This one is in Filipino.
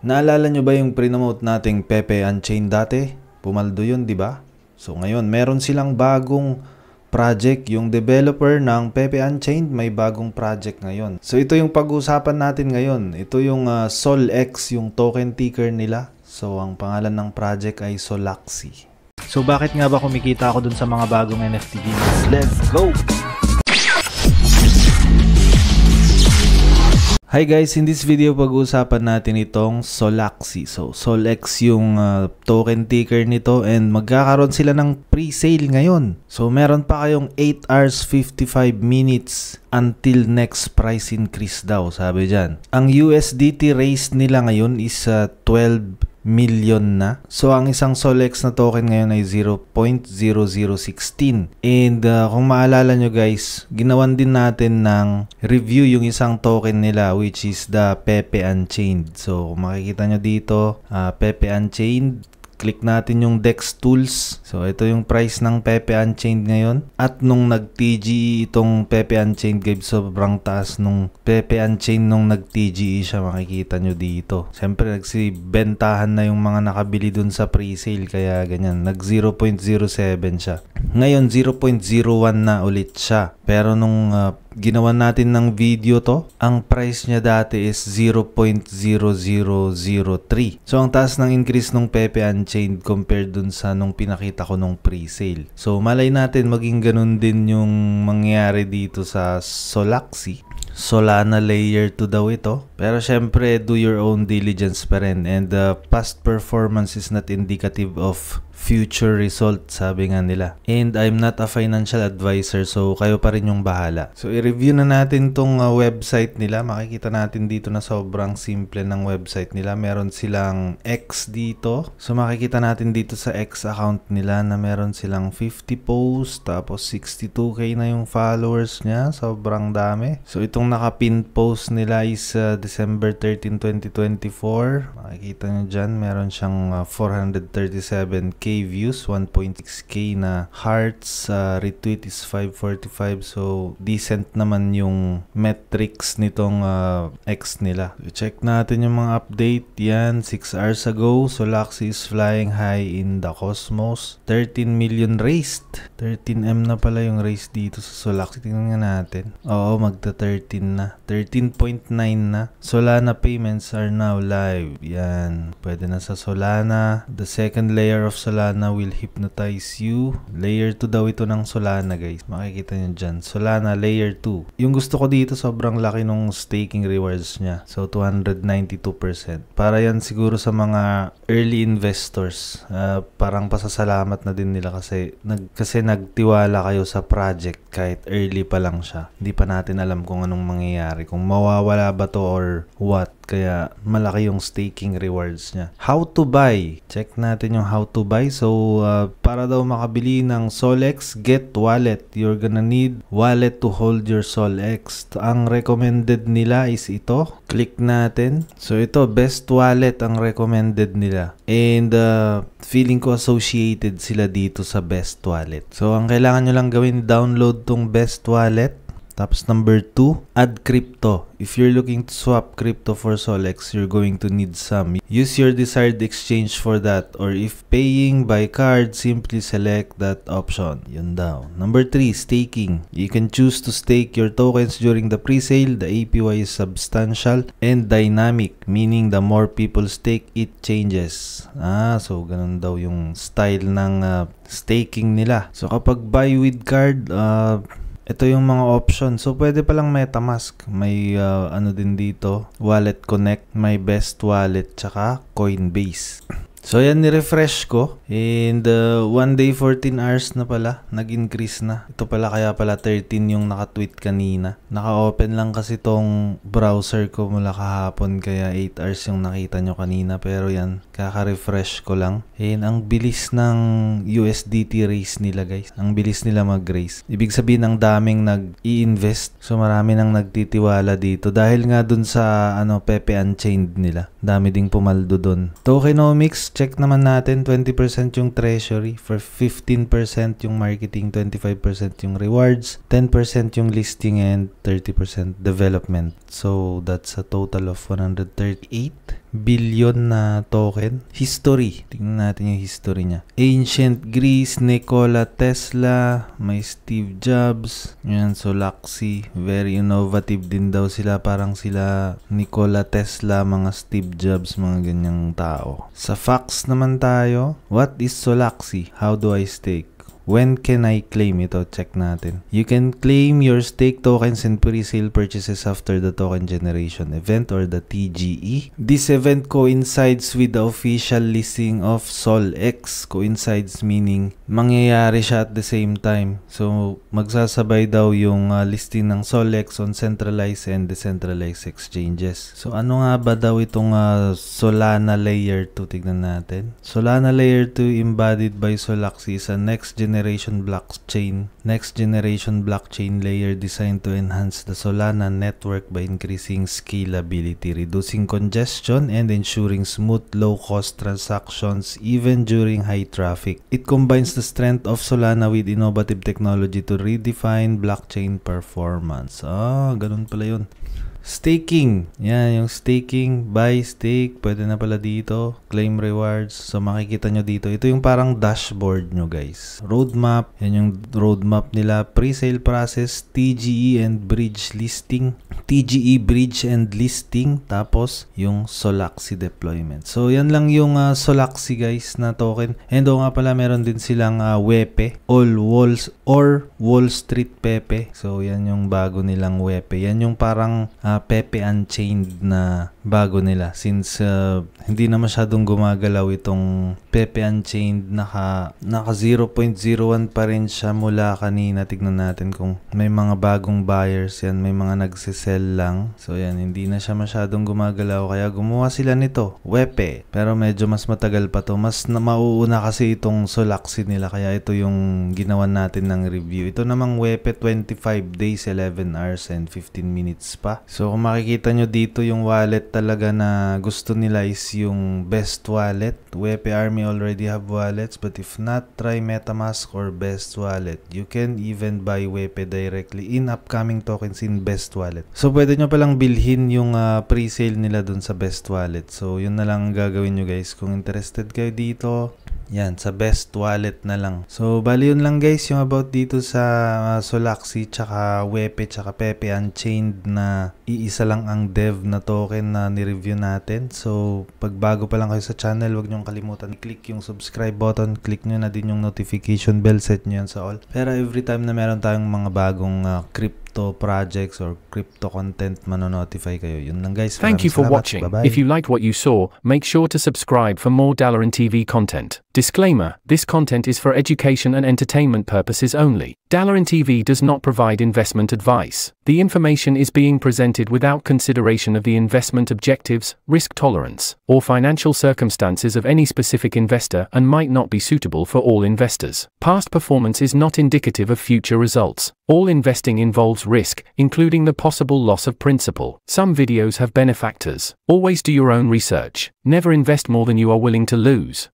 Naalala nyo ba yung prinomote nating Pepe Unchained dati? Pumaldo yun, di ba? So ngayon, meron silang bagong project. Yung developer ng Pepe Unchained may bagong project ngayon. So ito yung pag-uusapan natin ngayon. Ito yung SolX, yung token ticker nila. So ang pangalan ng project ay Solaxy. So bakit nga ba kumikita ako dun sa mga bagong NFT games? Let's go! Hi guys, in this video pag-uusapan natin itong Solaxy. So SolX yung token ticker nito and magkakaroon sila ng pre-sale ngayon. So meron pa kayong 8 hours 55 minutes until next price increase daw, sabi dyan. Ang USDT raise nila ngayon is 12 million na. So ang isang SolX na token ngayon ay 0.0016. And kung maalala nyo guys, ginawan din natin ng review yung isang token nila which is the Pepe Unchained. So kung makikita nyo dito, Pepe Unchained, click natin yung DEX tools. So ito yung price ng Pepe Unchained ngayon. At nung nag-TGE itong Pepe Unchained guys, sobrang taas nung Pepe Unchained nung nag-TGE siya, makikita nyo dito. Siyempre nagsibentahan na yung mga nakabili dun sa pre-sale kaya ganyan. Nag 0.07 siya. Ngayon 0.01 na ulit siya. Pero nung ginawa natin ng video to, ang price niya dati is 0.0003. So ang taas ng increase nung Pepe Unchained compared dun sa nung pinakita ko nung pre-sale. So malay natin maging ganun din yung mangyayari dito sa Solaxy. Solana layer 2 daw ito. Pero syempre do your own diligence pa rin, and past performance is not indicative of future result, sabi nga nila. And I'm not a financial advisor, so kayo pa rin yung bahala. So i-review na natin tong website nila. Makikita natin dito na sobrang simple ng website nila. Meron silang X dito. So makikita natin dito sa X account nila na meron silang 50 posts, tapos 62k na yung followers niya. Sobrang dami. So itong naka-pin post nila is December 13, 2024. Makikita nyo dyan, meron siyang 437k views, 1.6k na hearts, retweet is 545. So decent naman yung metrics nitong X nila. So, check natin yung mga update. Yan, 6 hours ago, Solaxy is flying high in the cosmos. 13 million raised. 13M na pala yung raise dito sa Solaxy. Tingnan nga natin. Oo, magta 13 na. 13.9 na. Solana payments are now live. Yan, pwede na sa Solana. The second layer of Solana will hypnotize you. Layer 2 daw ito ng Solana guys. Makikita nyo dyan. Solana layer 2. Yung gusto ko dito, sobrang laki nung staking rewards niya. So 292%. Para yan siguro sa mga early investors. Parang pasasalamat na din nila kasi nagtiwala kayo sa project kahit early pa lang siya. Hindi pa natin alam kung anong mangyayari. Kung mawawala ba to or what. Kaya malaki yung staking rewards niya. How to buy. Check natin yung how to buy. So, para daw makabili ng SolX, get wallet. You're gonna need wallet to hold your SolX. Ang recommended nila is ito. Click natin. So, ito, best wallet ang recommended nila. And, feeling ko associated sila dito sa best wallet. So, ang kailangan nyo lang gawin, download tong best wallet. Tapos number 2, add crypto. If you're looking to swap crypto for SolX, you're going to need some. Use your desired exchange for that, or if paying by card, simply select that option. Yun daw. Number 3, staking. You can choose to stake your tokens during the pre-sale. The APY is substantial and dynamic, meaning the more people stake, it changes. So ganun daw yung style ng staking nila. So kapag buy with card, ito yung mga option. So, pwede palang MetaMask. May ano din dito. Wallet Connect. May Best Wallet. Tsaka Coinbase. So, yan, ni-refresh ko. And, one day, 14 hours na pala. Nag-increase na. Ito pala, kaya pala 13 yung nakatweet kanina. Naka-open lang kasi tong browser ko mula kahapon. Kaya 8 hours yung nakita nyo kanina. Pero yan, kaka-refresh ko lang. And, ang bilis ng USDT raise nila, guys. Ang bilis nila mag-raise. Ibig sabihin, ang daming nag-i-invest. So, marami nang nagtitiwala dito. Dahil nga dun sa, Pepe Unchained nila. Dami ding pumaldo dun. Tokenomics, check naman natin, 20% yung treasury, for 15% yung marketing, 25% yung rewards, 10% yung listing, and 30% development. So that's a total of 138 billion na token. History. Tingnan natin yung history niya. Ancient Greece, Nikola Tesla, may Steve Jobs. Yan, Solaxi. Very innovative din daw sila. Parang sila Nikola Tesla, mga Steve Jobs, mga ganyang tao. Sa facts naman tayo. What is Solaxi? How do I stake? When can I claim ito? Check natin. You can claim your stake tokens and pre-sale purchases after the token generation event or the TGE. This event coincides with the official listing of SolX. Coincides meaning mangyayari siya at the same time. So, magsasabay daw yung listing ng SolX on centralized and decentralized exchanges. So, ano nga ba daw itong Solana Layer 2? Tignan natin. Solana Layer 2 embodied by Solaxi is a next generation blockchain layer designed to enhance the Solana network by increasing scalability, reducing congestion, and ensuring smooth, low-cost transactions even during high traffic. It combines the strength of Solana with innovative technology to redefine blockchain performance. Ganun pala yun. Staking. Yan, yung staking, buy, stake, pwede na pala dito. Claim rewards. So, makikita nyo dito. Ito yung parang dashboard nyo, guys. Roadmap. Yan yung roadmap nila. Pre-sale process, TGE and bridge listing. TGE, bridge and listing. Tapos, yung Solaxi deployment. So, yan lang yung Solaxi, guys, na token. And nga pala, meron din silang WEPE. Wall Street Pepe. So, yan yung bago nilang WEPE. Yan yung parang Pepe Unchained na bago nila. Since hindi na masyadong gumagalaw itong Pepe Unchained, naka 0.01 pa rin siya mula kanina. Tignan natin kung may mga bagong buyers yan. May mga nagsisell lang. So, yan. Hindi na siya masyadong gumagalaw. Kaya gumawa sila nito. WEPE. Pero medyo mas matagal pa to. Mas mauuna kasi itong Solaxi nila. Kaya ito yung ginawa natin ng review. Ito namang WEPE 25 days, 11 hours, and 15 minutes pa. So, kung makikita nyo dito yung wallet talaga na gusto nila is yung Best Wallet. WEPE Army already have wallets, but if not, try MetaMask or Best Wallet. You can even buy WEPE directly in upcoming tokens in Best Wallet. So, pwede nyo palang bilhin yung pre-sale nila dun sa Best Wallet. So, yun na lang gagawin nyo, guys. Kung interested kayo dito, yan, sa Best Wallet na lang. So, bali yun lang, guys, yung about dito sa Solaxi, tsaka WEPE, tsaka Pepe Unchained na iisa lang ang dev na token na ni-review natin. So, pag bago pa lang kayo sa channel, huwag nyong kalimutan i-click yung subscribe button, click nyo na din yung notification bell, set nyo yan sa all. Pero every time na meron tayong mga bagong crypto projects or crypto content, manonotify kayo. Yun lang, guys. Thank you for watching. Bye-bye. If you liked what you saw, make sure to subscribe for more Dalaran TV content. Disclaimer: this content is for education and entertainment purposes only. Dalaran TV does not provide investment advice. The information is being presented without consideration of the investment objectives, risk tolerance, or financial circumstances of any specific investor and might not be suitable for all investors. Past performance is not indicative of future results. All investing involves risk, including the possible loss of principal. Some videos have benefactors. Always do your own research. Never invest more than you are willing to lose.